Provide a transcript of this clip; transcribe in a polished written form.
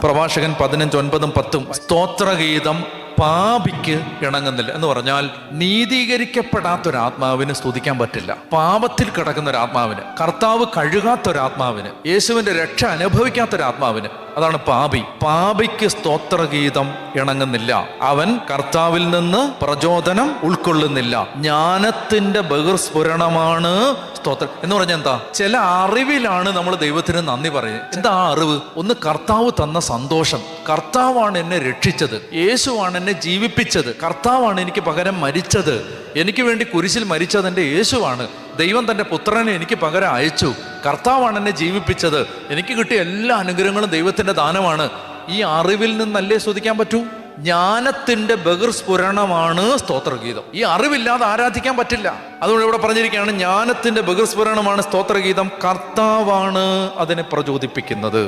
പ്രഭാഷകൻ 15:9-10 സ്തോത്രഗീതം പാപിക്ക് ഇണങ്ങുന്നില്ല എന്ന് പറഞ്ഞാൽ നീതീകരിക്കപ്പെടാത്തൊരാത്മാവിന് സ്തുതിക്കാൻ പറ്റില്ല. പാപത്തിൽ കിടക്കുന്ന ഒരാത്മാവിന്, കർത്താവ് കഴുകാത്തൊരാത്മാവിന്, യേശുവിന്റെ രക്ഷ അനുഭവിക്കാത്തൊരാത്മാവിന്, അതാണ് പാപി. പാപിക്ക് സ്തോത്രഗീതം ഇണങ്ങുന്നില്ല. അവൻ കർത്താവിൽ നിന്ന് പ്രചോദനം ഉൾക്കൊള്ളുന്നില്ല. ജ്ഞാനത്തിന്റെ ബഹിർസ്ഫുരണമാണ് സ്തോത്രം എന്ന് പറഞ്ഞാൽ എന്താ? ചില അറിവിലാണ് നമ്മൾ ദൈവത്തിന് നന്ദി പറയുന്നത്. എന്താ ആ അറിവ്? ഒന്ന്, കർത്താവ് തന്ന സന്തോഷം. കർത്താവാണ് എന്നെ രക്ഷിച്ചത്, യേശുവാണ് എന്നെ ജീവിപ്പിച്ചത്, കർത്താവാണ് എനിക്ക് പകരം മരിച്ചത്, എനിക്ക് വേണ്ടി കുരിശിൽ മരിച്ചത് എൻ്റെ യേശുവാണ്, ദൈവം തൻ്റെ പുത്രനെ എനിക്ക് പകരം അയച്ചു, കർത്താവാണ് എന്നെ ജീവിപ്പിച്ചത്, എനിക്ക് കിട്ടിയ എല്ലാ അനുഗ്രഹങ്ങളും ദൈവത്തിൻ്റെ ദാനമാണ്. ഈ അറിവിൽ നിന്നല്ലേ സ്തുതിക്കാൻ പറ്റൂ? ജ്ഞാനത്തിന്റെ ബഹിർസ്ഫുരണമാണ് സ്തോത്രഗീതം. ഈ അറിവില്ലാതെ ആരാധിക്കാൻ പറ്റില്ല. അതുകൊണ്ട് ഇവിടെ പറഞ്ഞിരിക്കുകയാണ്, ജ്ഞാനത്തിന്റെ ബഹിർസ്ഫുരണമാണ് സ്തോത്രഗീതം, കർത്താവാണ് അതിനെ പ്രചോദിപ്പിക്കുന്നത്.